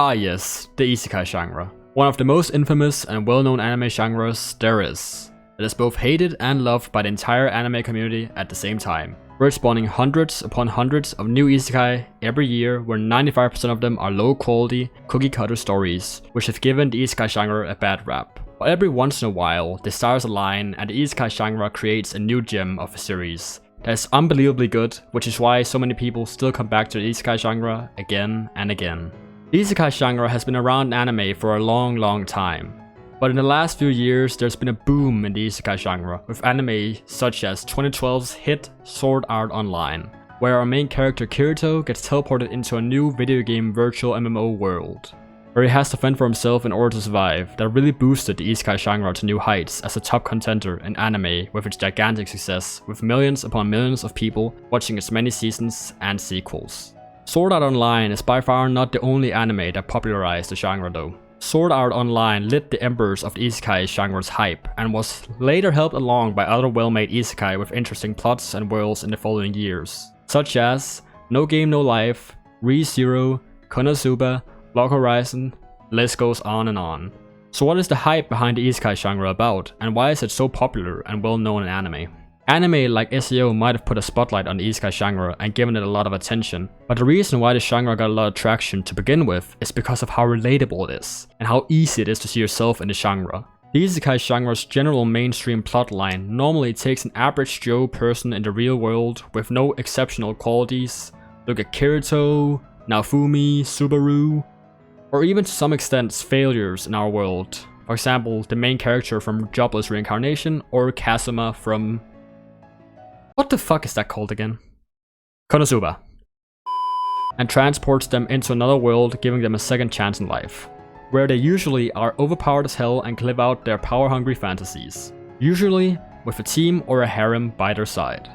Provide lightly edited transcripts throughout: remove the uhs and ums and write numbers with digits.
Ah yes, the Isekai genre. One of the most infamous and well-known anime genres there is. It is both hated and loved by the entire anime community at the same time. We're spawning hundreds upon hundreds of new Isekai every year, where 95% of them are low quality, cookie cutter stories, which have given the Isekai genre a bad rap. But every once in a while, the stars align and the Isekai genre creates a new gem of a series that is unbelievably good, which is why so many people still come back to the Isekai genre again and again. The Isekai genre has been around in anime for a long time. But in the last few years, there's been a boom in the Isekai genre, with anime such as 2012's hit Sword Art Online, where our main character Kirito gets teleported into a new video game virtual MMO world, where he has to fend for himself in order to survive. That really boosted the Isekai genre to new heights as a top contender in anime with its gigantic success, with millions upon millions of people watching its many seasons and sequels. Sword Art Online is by far not the only anime that popularized the genre though. Sword Art Online lit the embers of the Isekai genre's hype, and was later helped along by other well-made Isekai with interesting plots and worlds in the following years, such as No Game No Life, Re:Zero, Konosuba, Log Horizon, the list goes on and on. So what is the hype behind the Isekai genre about, and why is it so popular and well known in anime? Anime like SEO might have put a spotlight on the Isekai genre and given it a lot of attention, but the reason why the genre got a lot of traction to begin with is because of how relatable it is, and how easy it is to see yourself in the genre. The Isekai genre's general mainstream plotline normally takes an average Joe person in the real world with no exceptional qualities. Look at Kirito, Naofumi, Subaru, or even to some extent failures in our world. For example, the main character from Jobless Reincarnation, or Kazuma from... what the fuck is that called again? Konosuba. And transports them into another world, giving them a second chance in life, where they usually are overpowered as hell and can live out their power-hungry fantasies, usually with a team or a harem by their side.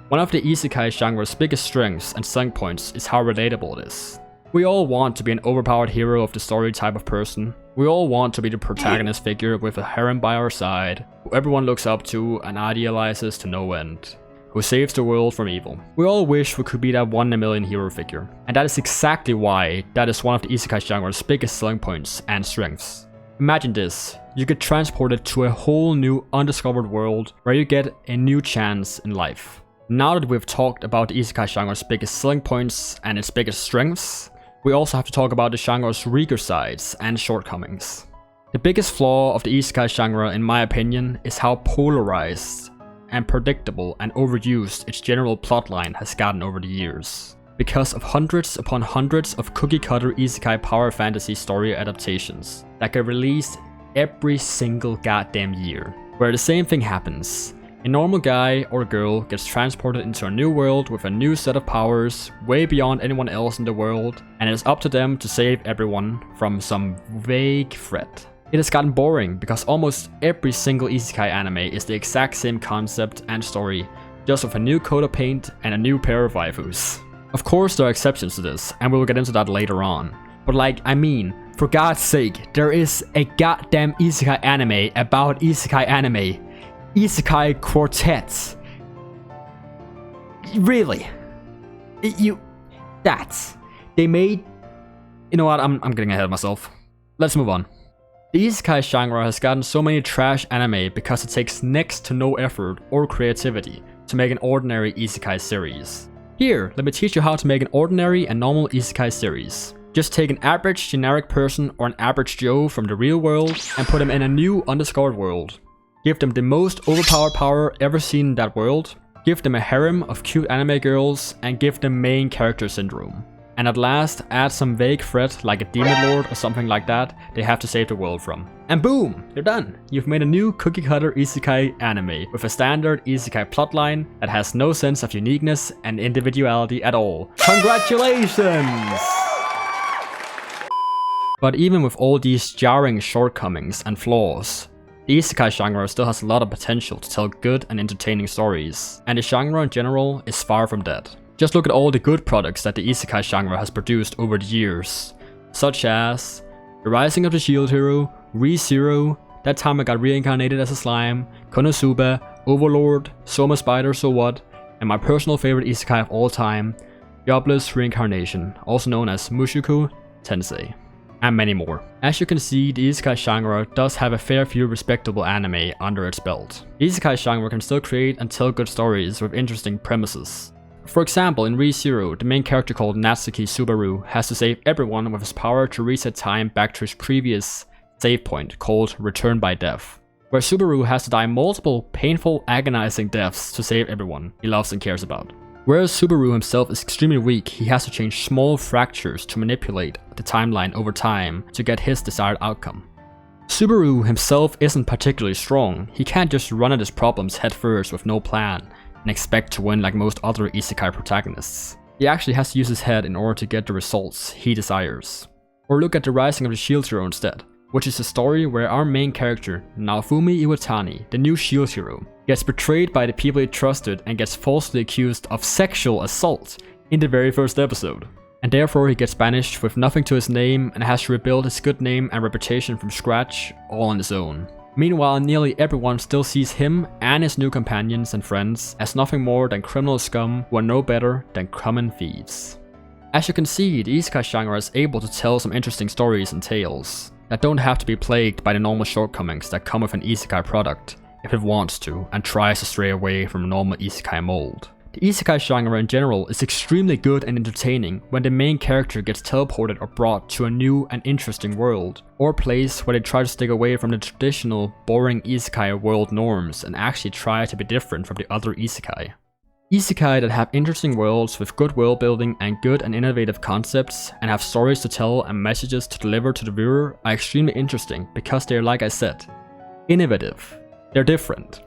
One of the Isekai genre's biggest strengths and selling points is how relatable it is. We all want to be an overpowered hero of the story type of person. We all want to be the protagonist figure with a harem by our side, who everyone looks up to and idealizes to no end, who saves the world from evil. We all wish we could be that 1 in a million hero figure, and that is exactly why that is one of the Isekai genre's biggest selling points and strengths. Imagine this, you get transported to a whole new undiscovered world where you get a new chance in life. Now that we've talked about the Isekai genre's biggest selling points and its biggest strengths, we also have to talk about the genre's weaker sides and shortcomings. The biggest flaw of the Isekai genre, in my opinion, is how polarized and predictable and overused its general plotline has gotten over the years, because of hundreds upon hundreds of cookie-cutter Isekai power fantasy story adaptations that get released every single goddamn year, where the same thing happens. A normal guy or girl gets transported into a new world with a new set of powers, way beyond anyone else in the world, and it is up to them to save everyone from some vague threat. It has gotten boring because almost every single Isekai anime is the exact same concept and story, just with a new coat of paint and a new pair of waifus. Of course there are exceptions to this, and we will get into that later on. But for God's sake, there is a goddamn Isekai anime about Isekai anime. Isekai quartets. Really? They made... You know what, I'm getting ahead of myself. Let's move on. The Isekai genre has gotten so many trash anime because it takes next to no effort or creativity to make an ordinary Isekai series. Here, let me teach you how to make an ordinary and normal Isekai series. Just take an average generic person or an average Joe from the real world and put them in a new undiscovered world. Give them the most overpowered power ever seen in that world, give them a harem of cute anime girls, and give them main character syndrome. And at last, add some vague threat like a demon lord or something like that they have to save the world from. And boom! You're done! You've made a new cookie-cutter Isekai anime with a standard Isekai plotline that has no sense of uniqueness and individuality at all. Congratulations! But even with all these jarring shortcomings and flaws, the Isekai genre still has a lot of potential to tell good and entertaining stories, and the genre in general is far from dead. Just look at all the good products that the Isekai genre has produced over the years, such as The Rising of the Shield Hero, Re:Zero, That Time I Got Reincarnated as a Slime, Konosuba, Overlord, Soma Spider So What, and my personal favorite Isekai of all time, Jobless Reincarnation, also known as Mushoku Tensei. and many more. As you can see, the Isekai genre does have a fair few respectable anime under its belt. The Isekai genre can still create and tell good stories with interesting premises. For example, in Re:Zero, the main character called Natsuki Subaru has to save everyone with his power to reset time back to his previous save point called Return by Death, where Subaru has to die multiple painful, agonizing deaths to save everyone he loves and cares about. Whereas Subaru himself is extremely weak, he has to change small fractures to manipulate the timeline over time to get his desired outcome. Subaru himself isn't particularly strong. He can't just run at his problems headfirst with no plan and expect to win like most other isekai protagonists. He actually has to use his head in order to get the results he desires. Or look at the Rising of the Shield Hero instead, which is a story where our main character, Naofumi Iwatani, the new Shield Hero, gets betrayed by the people he trusted and gets falsely accused of sexual assault in the very first episode. And therefore he gets banished with nothing to his name and has to rebuild his good name and reputation from scratch, all on his own. Meanwhile, nearly everyone still sees him and his new companions and friends as nothing more than criminal scum who are no better than common thieves. As you can see, the isekai genre is able to tell some interesting stories and tales that don't have to be plagued by the normal shortcomings that come with an isekai product if it wants to and tries to stray away from a normal isekai mold. The isekai genre in general is extremely good and entertaining when the main character gets teleported or brought to a new and interesting world, or place where they try to stick away from the traditional, boring isekai world norms and actually try to be different from the other isekai. Isekai that have interesting worlds with good world building and good and innovative concepts and have stories to tell and messages to deliver to the viewer are extremely interesting because they're, like I said, innovative. They're different.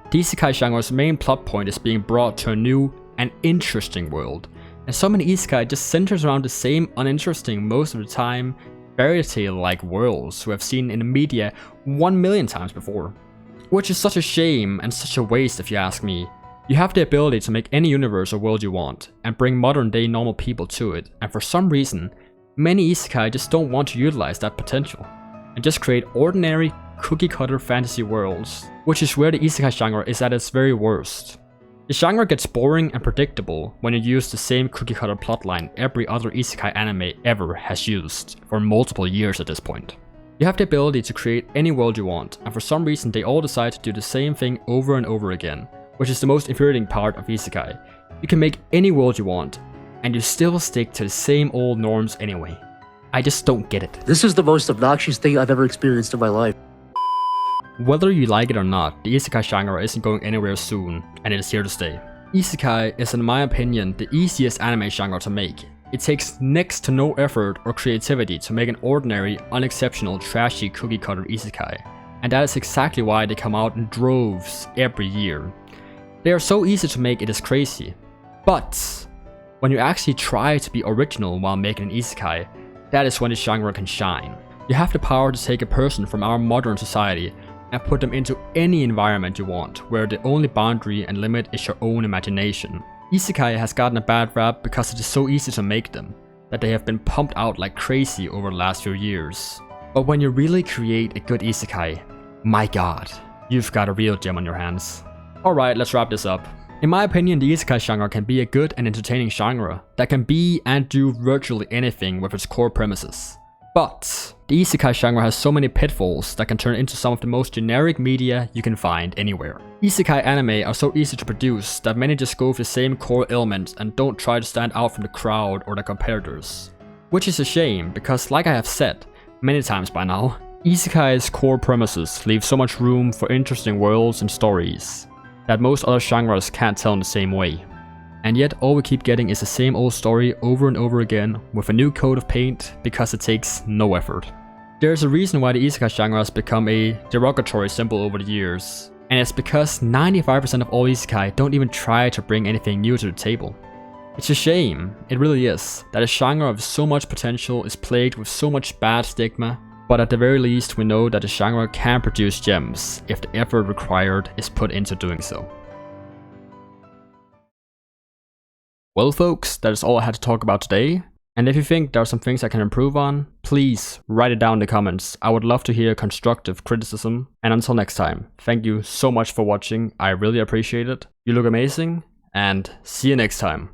The isekai genre's main plot point is being brought to a new and interesting world, and so many isekai just centers around the same uninteresting, most of the time, fairy tale-like worlds we have seen in the media 1,000,000 times before. Which is such a shame and such a waste if you ask me. You have the ability to make any universe or world you want, and bring modern day normal people to it, and for some reason, many isekai just don't want to utilize that potential, and just create ordinary, cookie-cutter fantasy worlds, which is where the isekai genre is at its very worst. The genre gets boring and predictable when you use the same cookie-cutter plotline every other isekai anime ever has used for multiple years at this point. You have the ability to create any world you want, and for some reason they all decide to do the same thing over and over again, which is the most infuriating part of isekai. You can make any world you want, and you still stick to the same old norms anyway. I just don't get it. This is the most obnoxious thing I've ever experienced in my life. Whether you like it or not, the isekai genre isn't going anywhere soon, and it is here to stay. Isekai is, in my opinion, the easiest anime genre to make. It takes next to no effort or creativity to make an ordinary, unexceptional, trashy cookie-cutter isekai, and that is exactly why they come out in droves every year. They are so easy to make, it is crazy. But when you actually try to be original while making an isekai, that is when the genre can shine. You have the power to take a person from our modern society and put them into any environment you want, where the only boundary and limit is your own imagination. Isekai has gotten a bad rap because it is so easy to make them, that they have been pumped out like crazy over the last few years. But when you really create a good isekai, my god, you've got a real gem on your hands. Alright, let's wrap this up. In my opinion, the isekai genre can be a good and entertaining genre that can be and do virtually anything with its core premises. But the isekai genre has so many pitfalls that can turn into some of the most generic media you can find anywhere. Isekai anime are so easy to produce that many just go with the same core elements and don't try to stand out from the crowd or the competitors. Which is a shame, because like I have said many times by now, isekai's core premises leave so much room for interesting worlds and stories that most other genres can't tell in the same way. And yet all we keep getting is the same old story over and over again with a new coat of paint because it takes no effort. There's a reason why the isekai genre has become a derogatory symbol over the years, and it's because 95% of all isekai don't even try to bring anything new to the table. It's a shame, it really is, that a genre of so much potential is plagued with so much bad stigma, but at the very least we know that the genre can produce gems if the effort required is put into doing so. Well folks, that is all I had to talk about today, and if you think there are some things I can improve on, please write it down in the comments. I would love to hear constructive criticism, and until next time, thank you so much for watching, I really appreciate it, you look amazing, and see you next time.